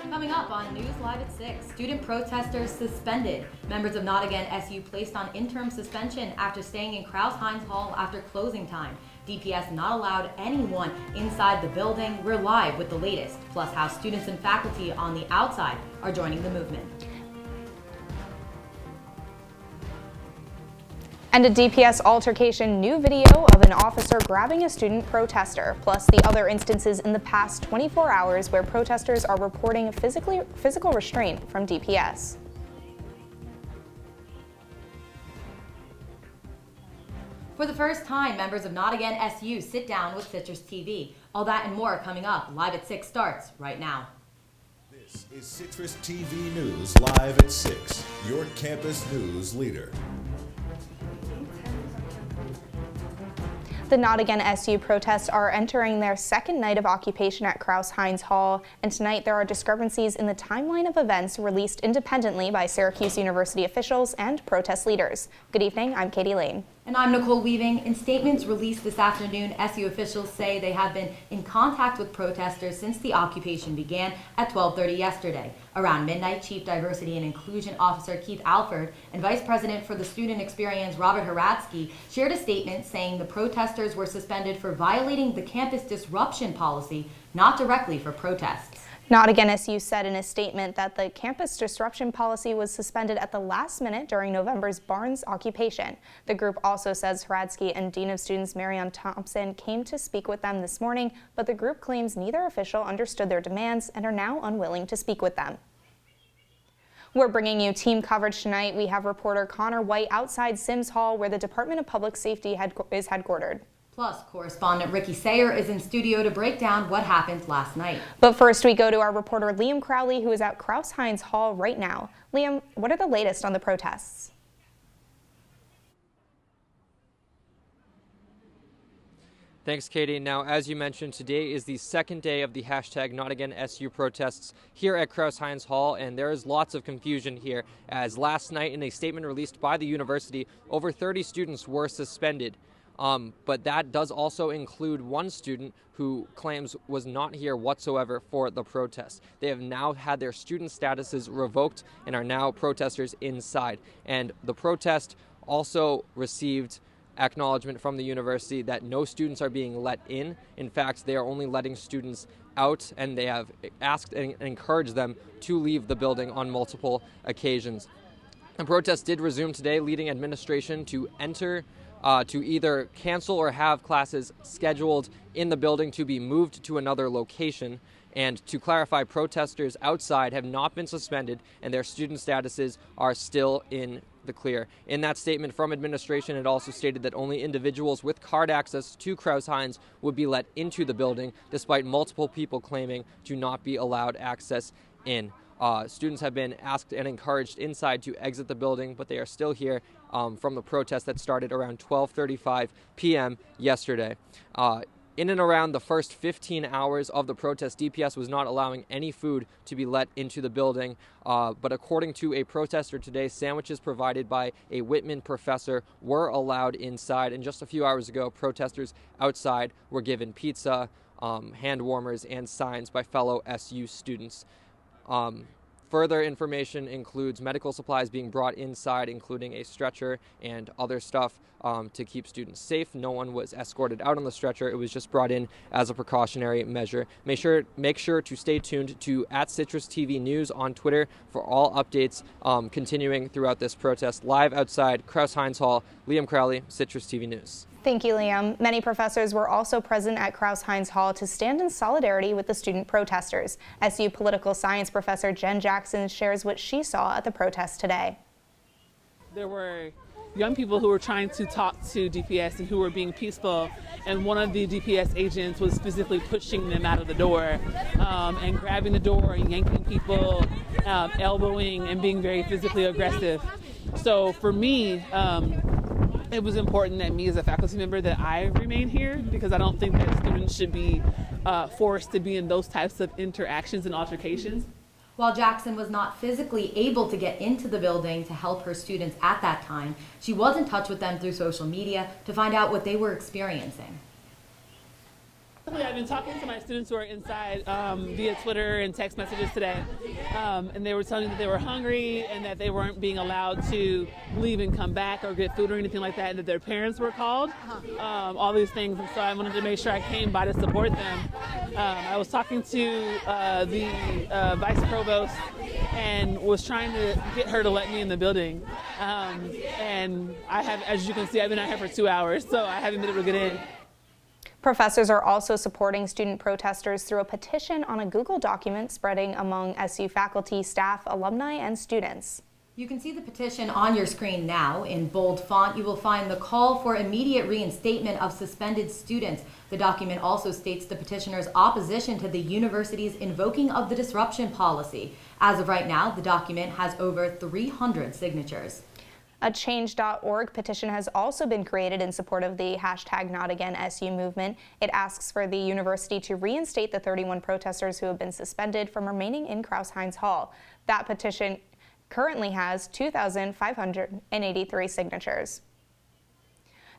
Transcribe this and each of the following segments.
Coming up on News Live at 6, student protesters suspended. Members of Not Again SU placed on interim suspension after staying in Crouse-Hinds Hall after closing time. DPS not allowed anyone inside the building. We're live with the latest, plus how students and faculty on the outside are joining the movement. And a DPS altercation, new video of an officer grabbing a student protester, plus the other instances in the past 24 hours where protesters are reporting physical restraint from DPS. For the first time, members of Not Again SU sit down with CitrusTV. All that and more coming up. Live at 6 starts right now. This is CitrusTV News Live at 6, your campus news leader. The Not Again SU protests are entering their second night of occupation at Crouse-Hinds Hall, and tonight there are discrepancies in the timeline of events released independently by Syracuse University officials and protest leaders. Good evening, I'm Katie Lane. And I'm Nicole. In statements released this afternoon, SU officials say they have been in contact with protesters since the occupation began at 12:30 yesterday. Around midnight, Chief Diversity and Inclusion Officer Keith Alford and Vice President for the Student Experience Robert Haratsky shared a statement saying the protesters were suspended for violating the campus disruption policy, not directly for protests. Not Again SU said in a statement that the campus disruption policy was suspended at the last minute during November's Barnes occupation. The group also says Haratsky and Dean of Students Marianne Thompson came to speak with them this morning, but the group claims neither official understood their demands and are now unwilling to speak with them. We're bringing you team coverage tonight. We have reporter Conor Wight outside Sims Hall, where the Department of Public Safety is headquartered. Plus, correspondent Ricky Sayer is in studio to break down what happened last night. But first, we go to our reporter Liam Crowley, who is at Crouse-Hinds Hall right now. Liam, what are the latest on the protests? Thanks, Katie. Now, as you mentioned, today is the second day of the hashtag NotAgainSU protests here at Crouse-Hinds Hall, and there is lots of confusion here, as last night in a statement released by the university, over 30 students were suspended. But that does also include one student who claims was not here whatsoever for the protest. They have now had their student statuses revoked and are now protesters inside. And the protest also received acknowledgement from the university that no students are being let in. In fact, they are only letting students out, and they have asked and encouraged them to leave the building on multiple occasions. The protest did resume today, leading administration to either cancel or have classes scheduled in the building to be moved to another location. And to clarify, protesters outside have not been suspended and their student statuses are still in the clear. In that statement from administration, it also stated that only individuals with card access to Crouse-Hinds would be let into the building, despite multiple people claiming to not be allowed access in. Students have been asked and encouraged inside to exit the building, but they are still here from the protest that started around 12:35 p.m. yesterday. In and around the first 15 hours of the protest, DPS was not allowing any food to be let into the building. But according to a protester today, sandwiches provided by a Whitman professor were allowed inside. And just a few hours ago, protesters outside were given pizza, hand warmers, and signs by fellow SU students. Further information includes medical supplies being brought inside, including a stretcher and other stuff to keep students safe. No one was escorted out on the stretcher. It was just brought in as a precautionary measure. Make sure to stay tuned to @CitrusTV News on Twitter for all updates continuing throughout this protest. Live outside Crouse-Hinds Hall, Liam Crowley, CitrusTV News. Thank you, Liam. Many professors were also present at Crouse-Hinds Hall to stand in solidarity with the student protesters. SU political science professor Jen Jackson shares what she saw at the protest today. There were young people who were trying to talk to DPS and who were being peaceful, and one of the DPS agents was physically pushing them out of the door and grabbing the door and yanking people, elbowing and being very physically aggressive. So for me, it was important that me as a faculty member that I remain here, because I don't think that students should be forced to be in those types of interactions and altercations. While Jackson was not physically able to get into the building to help her students at that time, she was in touch with them through social media to find out what they were experiencing. I've been talking to my students who are inside via Twitter and text messages today, and they were telling me that they were hungry and that they weren't being allowed to leave and come back or get food or anything like that, and that their parents were called, all these things. And so I wanted to make sure I came by to support them. I was talking to the vice provost and was trying to get her to let me in the building. And I have, as you can see, I've been out here for 2 hours, so I haven't been able to get in. Professors are also supporting student protesters through a petition on a Google document spreading among SU faculty, staff, alumni, and students. You can see the petition on your screen now. In bold font, you will find the call for immediate reinstatement of suspended students. The document also states the petitioner's opposition to the university's invoking of the disruption policy. As of right now, the document has over 300 signatures. A Change.org petition has also been created in support of the #NotAgainSU movement. It asks for the university to reinstate the 31 protesters who have been suspended from remaining in Crouse-Hinds Hall. That petition currently has 2,583 signatures.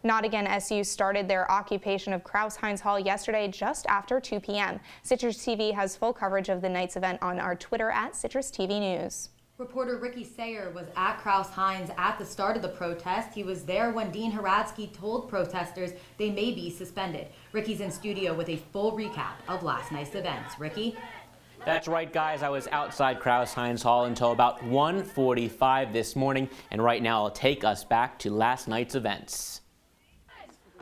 Not Again SU started their occupation of Crouse-Hinds Hall yesterday just after 2 p.m. Citrus TV has full coverage of the night's event on our Twitter @CitrusTV News. Reporter Ricky Sayer was at Crouse-Hinds at the start of the protest. He was there when Dean Hradsky told protesters they may be suspended. Ricky's in studio with a full recap of last night's events. Ricky? That's right, guys. I was outside Crouse-Hinds Hall until about 1:45 this morning, and right now I'll take us back to last night's events.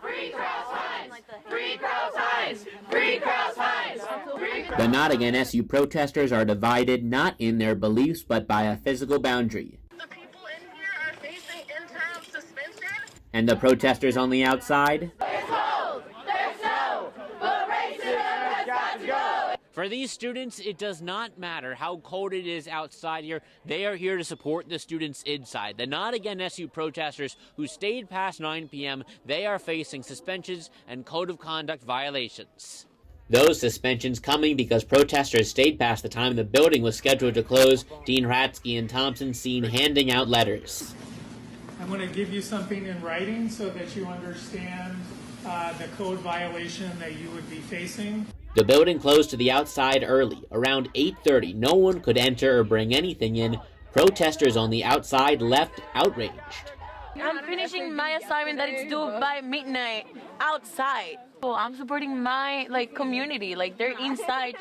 Free Crouse-Hinds! Free Crouse-Hinds! Free Crouse-Hinds! The Not Again SU protesters are divided not in their beliefs but by a physical boundary. The people in here are facing interim suspension. And the protesters on the outside? There's cold! There's snow! But racism has got to go! For these students, it does not matter how cold it is outside here. They are here to support the students inside. The Not Again SU protesters who stayed past 9 p.m., they are facing suspensions and code of conduct violations. Those suspensions coming because protesters stayed past the time the building was scheduled to close. Dean Hradsky and Thompson seen handing out letters. I'm going to give you something in writing so that you understand the code violation that you would be facing. The building closed to the outside early. Around 8:30, no one could enter or bring anything in. Protesters on the outside left outraged. I'm finishing my assignment that it's due by midnight outside. So I'm supporting my community. They're inside,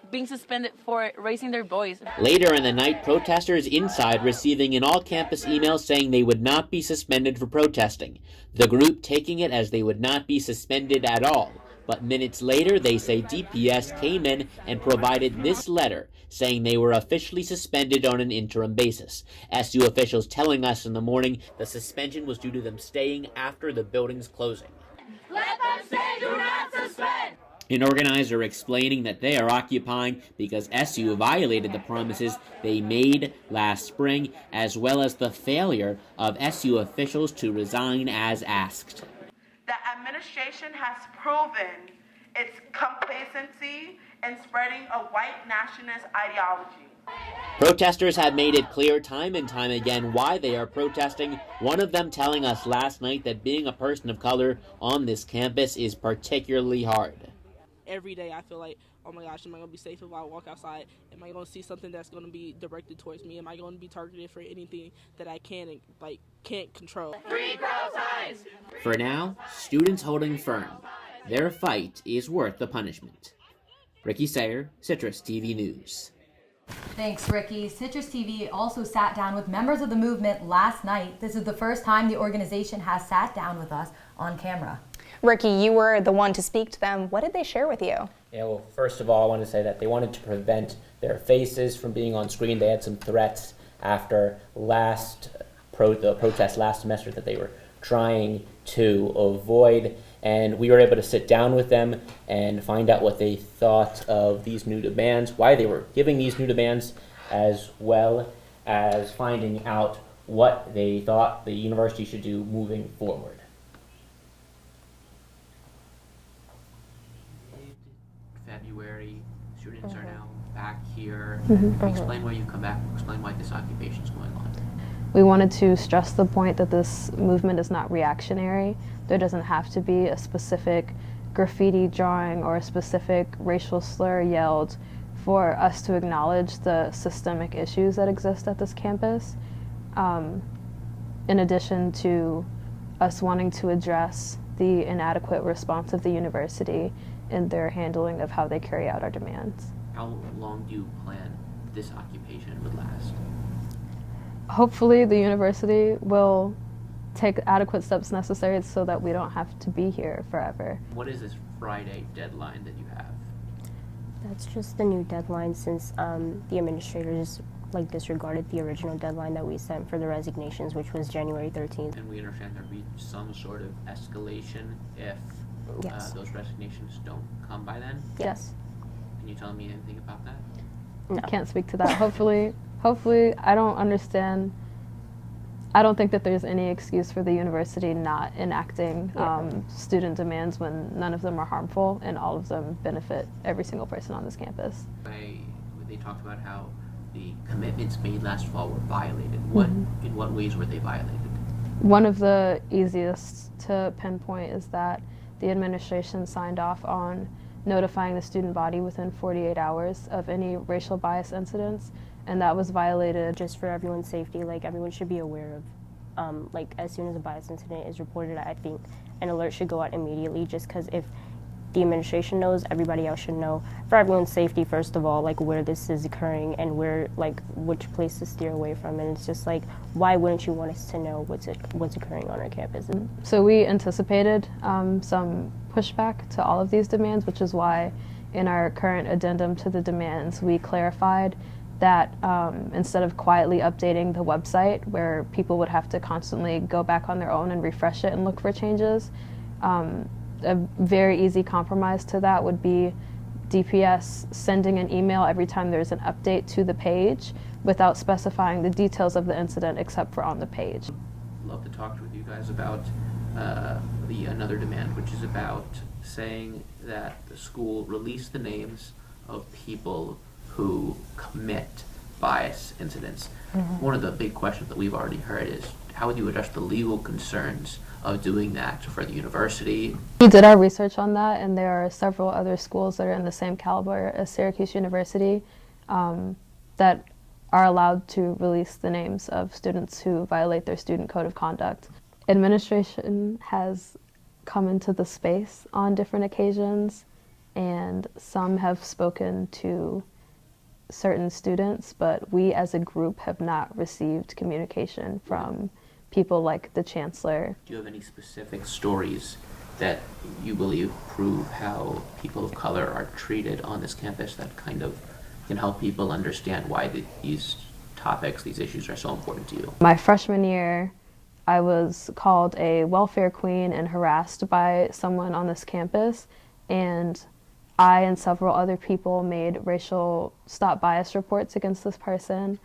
being suspended for raising their voice. Later in the night, protesters inside receiving an all-campus email saying they would not be suspended for protesting. The group taking it as they would not be suspended at all. But minutes later, they say DPS came in and provided this letter saying they were officially suspended on an interim basis. SU officials telling us in the morning the suspension was due to them staying after the building's closing. Let them stay, do not suspend! An organizer explaining that they are occupying because SU violated the promises they made last spring, as well as the failure of SU officials to resign as asked. The administration has proven its complacency in spreading a white nationalist ideology. Protesters have made it clear time and time again why they are protesting, one of them telling us last night that being a person of color on this campus is particularly hard. Every day I feel like, oh my gosh, am I going to be safe if I walk outside? Am I going to see something that's going to be directed towards me? Am I going to be targeted for anything that I can't control? Free Crouse-Hinds! For now, students holding firm. Their fight is worth the punishment. Ricky Sayer, Citrus TV News. Thanks, Ricky. Citrus TV also sat down with members of the movement last night. This is the first time the organization has sat down with us on camera. Ricky, you were the one to speak to them. What did they share with you? Yeah, well, first of all, I want to say that they wanted to prevent their faces from being on screen. They had some threats after the protest last semester that they were trying to avoid, and we were able to sit down with them and find out what they thought of these new demands, why they were giving these new demands, as well as finding out what they thought the university should do moving forward. February, students are now back here. Explain why you come back, explain why this occupation is going on. We wanted to stress the point that this movement is not reactionary. There doesn't have to be a specific graffiti drawing or a specific racial slur yelled for us to acknowledge the systemic issues that exist at this campus, in addition to us wanting to address the inadequate response of the university in their handling of how they carry out our demands. How long do you plan this occupation would last? Hopefully the university will take adequate steps necessary so that we don't have to be here forever. What is this Friday deadline that you have? That's just the new deadline since the administrators disregarded the original deadline that we sent for the resignations, which was January 13th. And we understand there'll be some sort of escalation if those resignations don't come by then? Yes. Can you tell me anything about that? No. I can't speak to that. Hopefully, I don't think that there's any excuse for the university not enacting student demands when none of them are harmful and all of them benefit every single person on this campus. They talked about how the commitments made last fall were violated. In what ways were they violated? One of the easiest to pinpoint is that the administration signed off on notifying the student body within 48 hours of any racial bias incidents, and that was violated. Just for everyone's safety, everyone should be aware of, as soon as a bias incident is reported, I think an alert should go out immediately, just because if the administration knows, everybody else should know. For everyone's safety, first of all, where this is occurring and where, which place to steer away from. And it's just why wouldn't you want us to know what's occurring on our campus? So we anticipated some pushback to all of these demands, which is why in our current addendum to the demands, we clarified that instead of quietly updating the website where people would have to constantly go back on their own and refresh it and look for changes, a very easy compromise to that would be DPS sending an email every time there's an update to the page without specifying the details of the incident except for on the page. Love to talk with you guys about another demand, which is about saying that the school release the names of people who commit bias incidents. One of the big questions that we've already heard is how would you address the legal concerns of doing that for the university? We did our research on that, and there are several other schools that are in the same caliber as Syracuse University that are allowed to release the names of students who violate their student code of conduct. Administration has come into the space on different occasions, and some have spoken to certain students, but we as a group have not received communication from people like the chancellor. Do you have any specific stories that you believe prove how people of color are treated on this campus that kind of can help people understand why these topics, these issues are so important to you? My freshman year, I was called a welfare queen and harassed by someone on this campus, and I and several other people made racial stop bias reports against this person.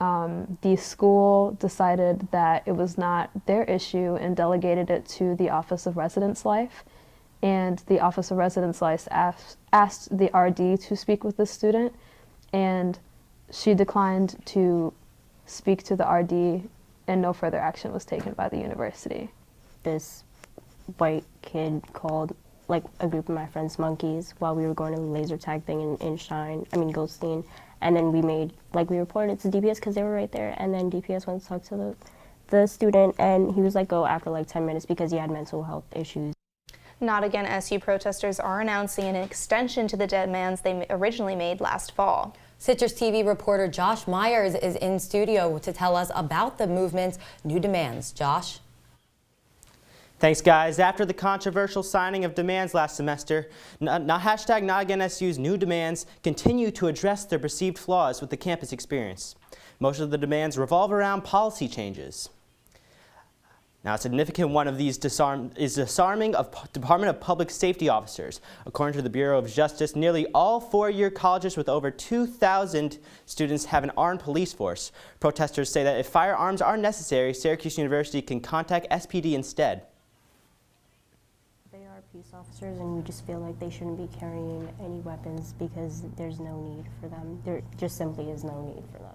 The school decided that it was not their issue and delegated it to the Office of Residence Life. And the Office of Residence Life asked the RD to speak with the student, and she declined to speak to the RD, and no further action was taken by the university. This white kid called a group of my friends monkeys while we were going to the laser tag thing in Goldstein. And then we reported it to DPS because they were right there. And then DPS went to talk to the student, and he was let go after 10 minutes because he had mental health issues. Not Again SU protesters are announcing an extension to the demands they originally made last fall. Citrus TV reporter Josh Meyers is in studio to tell us about the movement's new demands. Josh? Thanks, guys. After the controversial signing of demands last semester, hashtag NotAgainSU's new demands continue to address their perceived flaws with the campus experience. Most of the demands revolve around policy changes. Now, a significant one of these is disarming of Department of Public Safety officers. According to the Bureau of Justice, nearly all four-year colleges with over 2,000 students have an armed police force. Protesters say that if firearms are necessary, Syracuse University can contact SPD instead. They are peace officers, and we just feel like they shouldn't be carrying any weapons because there's no need for them. There just simply is no need for them.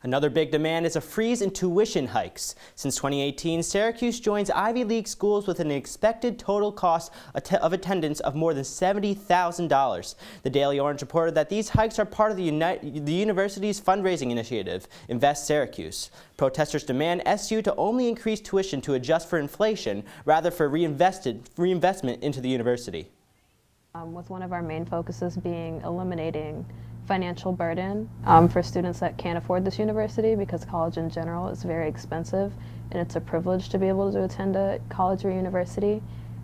Another big demand is a freeze in tuition hikes. Since 2018, Syracuse joins Ivy League schools with an expected total cost of attendance of more than $70,000. The Daily Orange reported that these hikes are part of the university's fundraising initiative, Invest Syracuse. Protesters demand SU to only increase tuition to adjust for inflation, rather for reinvestment into the university. With one of our main focuses being eliminating financial burden for students that can't afford this university, because college in general is very expensive and it's a privilege to be able to attend a college or university.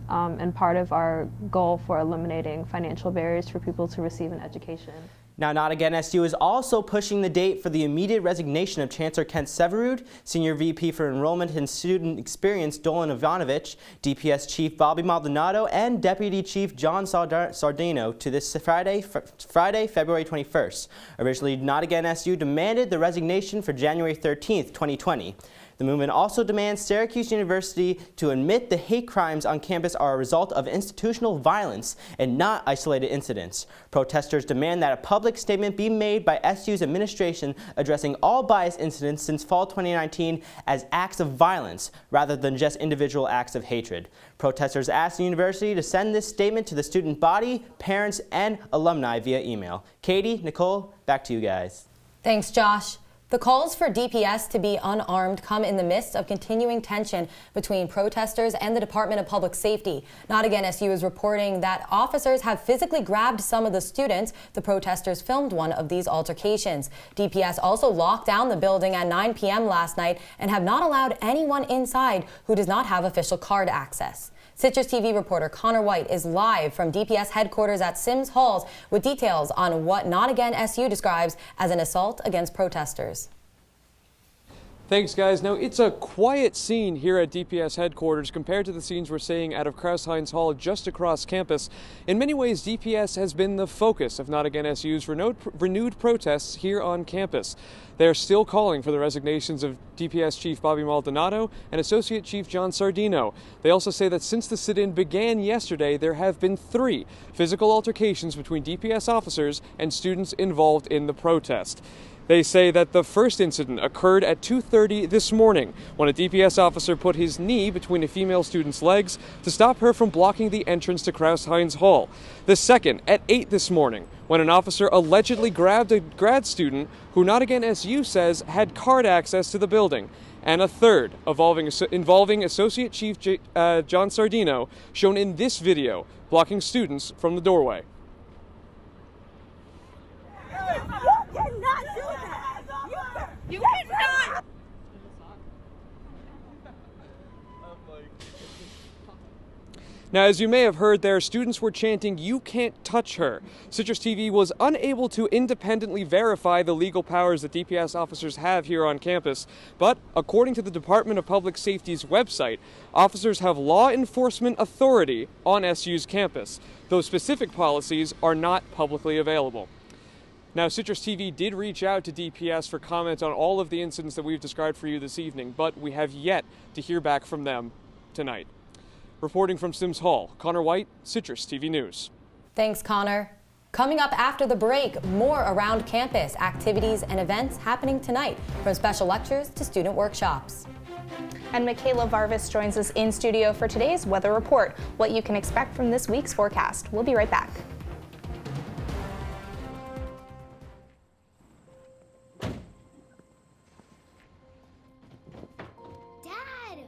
And part of our goal for eliminating financial barriers for people to receive an education. Now, Not Again SU is also pushing the date for the immediate resignation of Chancellor Kent Severud, Senior VP for Enrollment and Student Experience Dolan Ivanovich, DPS Chief Bobby Maldonado, and Deputy Chief John Sardino to this Friday, February 21st. Originally, Not Again SU demanded the resignation for January 13th, 2020. The movement also demands Syracuse University to admit the hate crimes on campus are a result of institutional violence and not isolated incidents. Protesters demand that a public statement be made by SU's administration addressing all bias incidents since fall 2019 as acts of violence rather than just individual acts of hatred. Protesters asked the university to send this statement to the student body, parents, and alumni via email. Katie, Nicole, back to you guys. Thanks, Josh. The calls for DPS to be unarmed come in the midst of continuing tension between protesters and the Department of Public Safety. Not Again SU is reporting that officers have physically grabbed some of the students. The protesters filmed one of these altercations. DPS also locked down the building at 9 p.m. last night and have not allowed anyone inside who does not have official card access. CitrusTV reporter Conor Wight is live from DPS headquarters at Sims Halls with details on what Not Again SU describes as an assault against protesters. Thanks, guys. Now, it's a quiet scene here at DPS headquarters compared to the scenes we're seeing out of Crouse-Hinds Hall just across campus. In many ways, DPS has been the focus of Not Again SU's renewed protests here on campus. They're still calling for the resignations of DPS Chief Bobby Maldonado and Associate Chief John Sardino. They also say that since the sit-in began yesterday, there have been 3 physical altercations between DPS officers and students involved in the protest. They say that the first incident occurred at 2:30 this morning when a DPS officer put his knee between a female student's legs to stop her from blocking the entrance to Crouse-Hinds Hall. The second at 8 this morning when an officer allegedly grabbed a grad student who Not Again SU says had card access to the building. And a third involving Associate Chief John Sardino, shown in this video, blocking students from the doorway. You cannot! Now, as you may have heard there, students were chanting, "You can't touch her." CitrusTV was unable to independently verify the legal powers that DPS officers have here on campus, but according to the Department of Public Safety's website, officers have law enforcement authority on SU's campus. Those specific policies are not publicly available. Now, CitrusTV did reach out to DPS for comment on all of the incidents that we've described for you this evening, but we have yet to hear back from them tonight. Reporting from Sims Hall, Conor Wight, CitrusTV News. Thanks, Connor. Coming up after the break, more around campus, activities and events happening tonight, from special lectures to student workshops. And Michaela Varvis joins us in studio for today's weather report, what you can expect from this week's forecast. We'll be right back.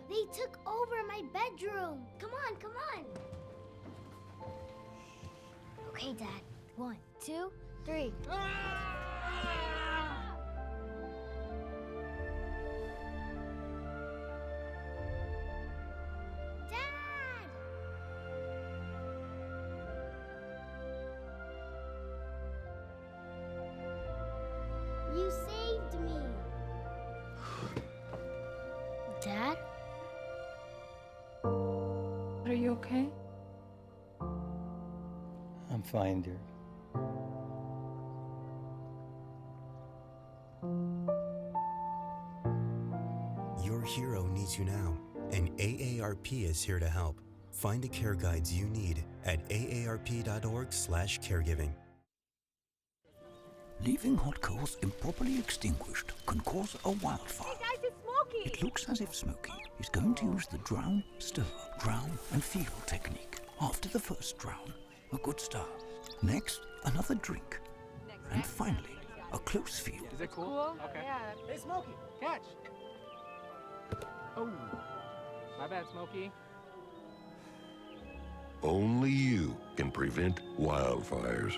They took over my bedroom. Come on, come on. Okay, Dad. 1, 2, 3. Dad! You saved me. Dad? Are you okay? I'm fine, dear. Your hero needs you now, and AARP is here to help. Find the care guides you need at aarp.org/caregiving. Leaving hot coals improperly extinguished can cause a wildfire. Hey guys, it's Smokey! It looks as if Smokey is going to use the drown, stir, drown and feel technique. After the first drown, a good stir. Next, another drink. And finally, a close feel. Is it cool? Okay. Yeah. Hey, Smokey, catch! Oh, my bad, Smokey. Only you can prevent wildfires.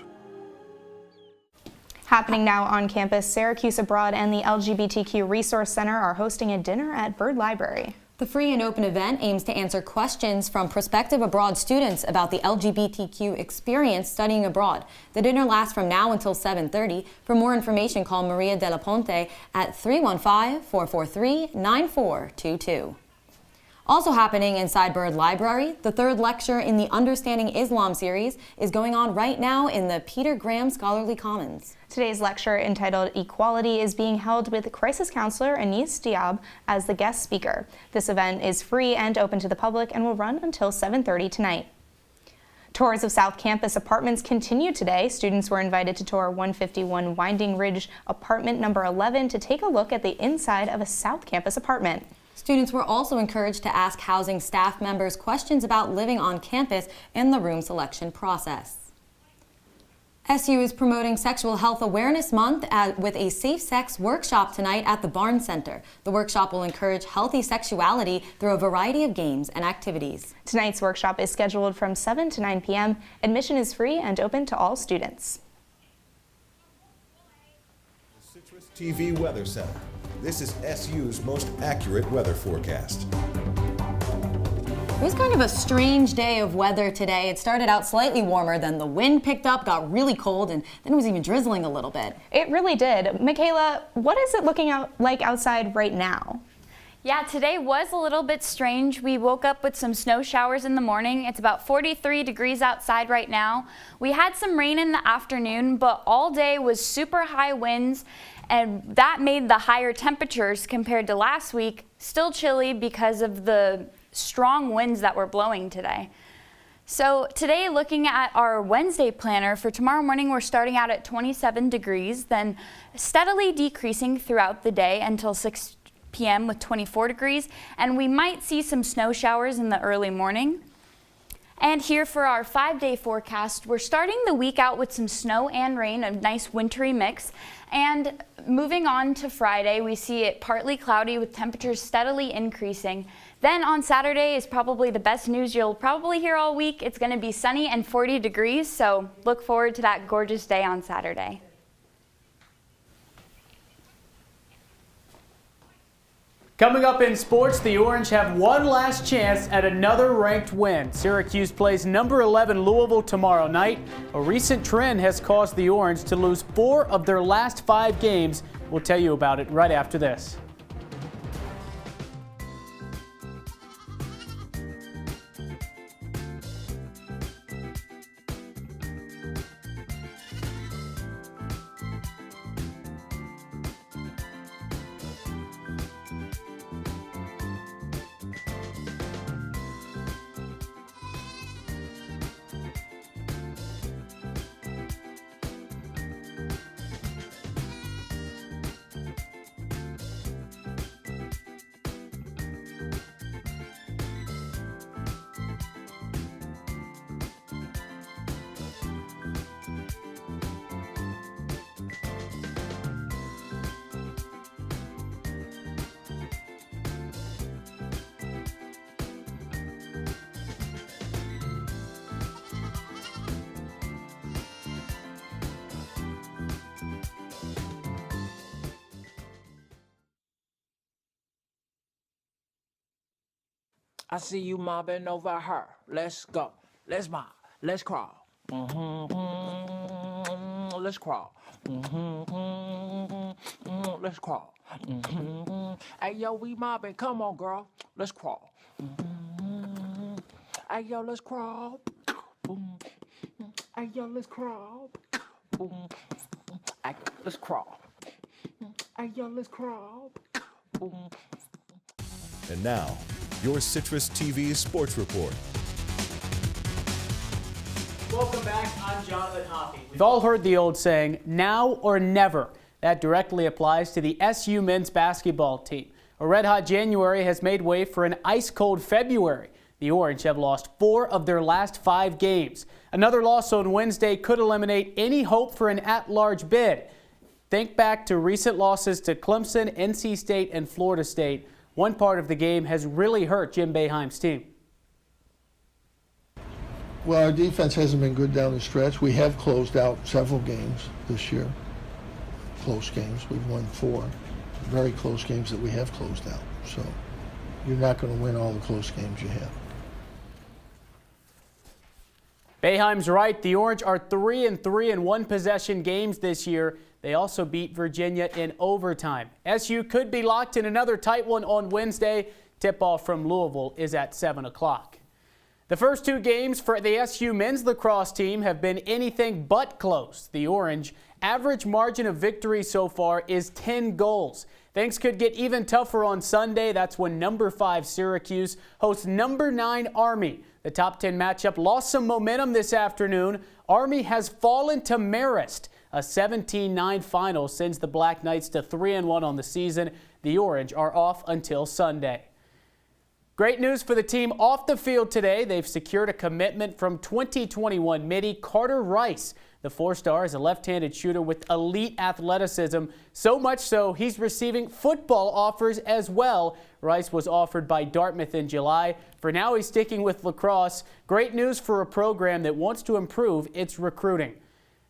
Happening now on campus, Syracuse Abroad and the LGBTQ Resource Center are hosting a dinner at Byrd Library. The free and open event aims to answer questions from prospective abroad students about the LGBTQ experience studying abroad. The dinner lasts from now until 7:30. For more information, call Maria De La Ponte at 315-443-9422. Also happening inside Byrd Library, the third lecture in the Understanding Islam series is going on right now in the Peter Graham Scholarly Commons. Today's lecture, entitled Equality, is being held with crisis counselor Anis Diab as the guest speaker. This event is free and open to the public and will run until 7:30 tonight. Tours of South Campus apartments continue today. Students were invited to tour 151 Winding Ridge apartment number 11 to take a look at the inside of a South Campus apartment. Students were also encouraged to ask housing staff members questions about living on campus and the room selection process. SU is promoting Sexual Health Awareness Month with a safe sex workshop tonight at the Barnes Center. The workshop will encourage healthy sexuality through a variety of games and activities. Tonight's workshop is scheduled from 7 to 9 p.m. Admission is free and open to all students. The CitrusTV Weather Center. This is SU's most accurate weather forecast. It was kind of a strange day of weather today. It started out slightly warmer, then the wind picked up, got really cold, and then it was even drizzling a little bit. It really did. Michaela, what is it looking like outside right now? Yeah, today was a little bit strange. We woke up with some snow showers in the morning. It's about 43 degrees outside right now. We had some rain in the afternoon, but all day was super high winds, and that made the higher temperatures compared to last week still chilly because of the strong winds that were blowing today. So today, looking at our Wednesday planner, for tomorrow morning we're starting out at 27 degrees, then steadily decreasing throughout the day until 6 p.m. with 24 degrees, and we might see some snow showers in the early morning. And here for our 5-day forecast, we're starting the week out with some snow and rain, a nice wintry mix. And moving on to Friday, we see it partly cloudy with temperatures steadily increasing. Then on Saturday is probably the best news you'll probably hear all week. It's going to be sunny and 40 degrees, so look forward to that gorgeous day on Saturday. Coming up in sports, the Orange have one last chance at another ranked win. Syracuse plays number 11 Louisville tomorrow night. A recent trend has caused the Orange to lose 4 of their last 5 games. We'll tell you about it right after this. I see you mobbing over her. Let's go. Let's mob. Let's crawl. Let's crawl. Let's crawl. Hey, yo, we mobbing. Come on, girl. Let's crawl. Hey, yo, let's crawl. Hey, yo, let's crawl. Hey, let's crawl. Hey, yo, let's crawl. And now, your Citrus TV Sports Report. Welcome back. I'm Jonathan Hoppy. We've all heard the old saying, now or never. That directly applies to the SU men's basketball team. A red-hot January has made way for an ice-cold February. The Orange have lost 4 of their last 5 games. Another loss on Wednesday could eliminate any hope for an at-large bid. Think back to recent losses to Clemson, NC State, and Florida State. One part of the game has really hurt Jim Boeheim's team. Well, our defense hasn't been good down the stretch. We have closed out several games this year. Close games. We've won 4 very close games that we have closed out. So you're not going to win all the close games you have. Boeheim's right. The Orange are 3-3 in one-possession games this year. They also beat Virginia in overtime. SU could be locked in another tight one on Wednesday. Tip-off from Louisville is at 7 o'clock. The first 2 games for the SU men's lacrosse team have been anything but close. The Orange average margin of victory so far is 10 goals. Things could get even tougher on Sunday. That's when number 5 Syracuse hosts number 9 Army. The top 10 matchup lost some momentum this afternoon. Army has fallen to Marist. A 17-9 final sends the Black Knights to 3-1 on the season. The Orange are off until Sunday. Great news for the team off the field today. They've secured a commitment from 2021 Midi Carter Rice. The 4-star is a left-handed shooter with elite athleticism, so much so he's receiving football offers as well. Rice was offered by Dartmouth in July. For now, he's sticking with lacrosse. Great news for a program that wants to improve its recruiting.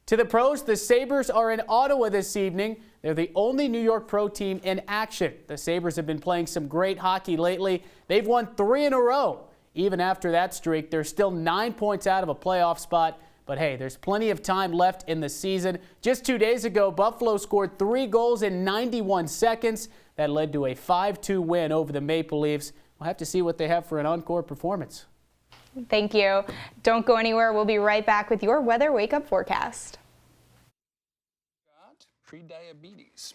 To the pros, the Sabres are in Ottawa this evening. They're the only New York pro team in action. The Sabres have been playing some great hockey lately. They've won 3 in a row. Even after that streak, they're still 9 points out of a playoff spot. But hey, there's plenty of time left in the season. Just 2 days ago, Buffalo scored 3 goals in 91 seconds. That led to a 5-2 win over the Maple Leafs. We'll have to see what they have for an encore performance. Thank you. Don't go anywhere. We'll be right back with your weather wake-up forecast. Pre-diabetes.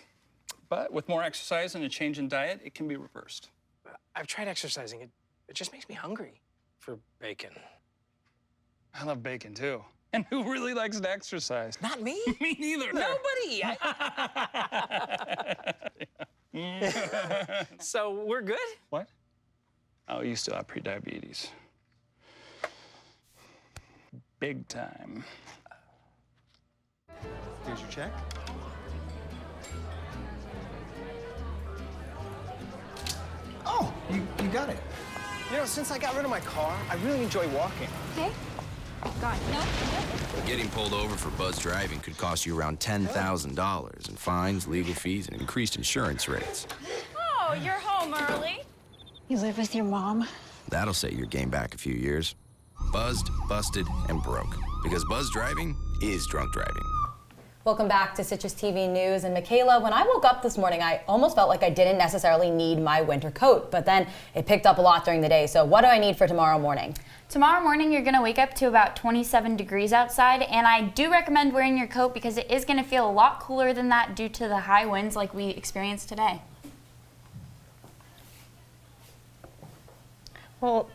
But with more exercise and a change in diet, it can be reversed. I've tried exercising. It just makes me hungry for bacon. I love bacon, too. And who really likes to exercise? Not me. Me neither. Nobody. So we're good? What? Oh, you still have pre-diabetes. Big time. Here's your check. Oh, you got it. You know, since I got rid of my car, I really enjoy walking. Okay. God, no. Getting pulled over for buzz driving could cost you around $10,000 in fines, legal fees, and increased insurance rates. Oh, you're home early. You live with your mom? That'll set your game back a few years. Buzzed, busted, and broke. Because buzz driving is drunk driving. Welcome back to Citrus TV News. And Michaela, when I woke up this morning, I almost felt like I didn't necessarily need my winter coat, but then it picked up a lot during the day. So what do I need for tomorrow morning? Tomorrow morning, you're going to wake up to about 27 degrees outside, and I do recommend wearing your coat because it is going to feel a lot cooler than that due to the high winds like we experienced today. Well,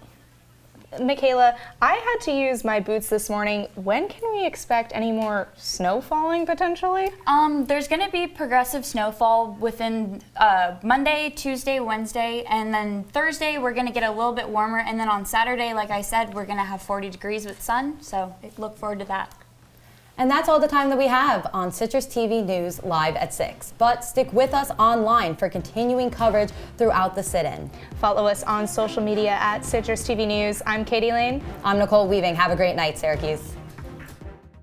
Michaela, I had to use my boots this morning. When can we expect any more snow falling potentially? There's going to be progressive snowfall within Monday, Tuesday, Wednesday, and then Thursday we're going to get a little bit warmer, and then on Saturday, like I said, we're going to have 40 degrees with sun, so look forward to that. And that's all the time that we have on Citrus TV News live at 6. But stick with us online for continuing coverage throughout the sit-in. Follow us on social media at Citrus TV News. I'm Katie Lane. I'm Nicole Weaving. Have a great night, Syracuse.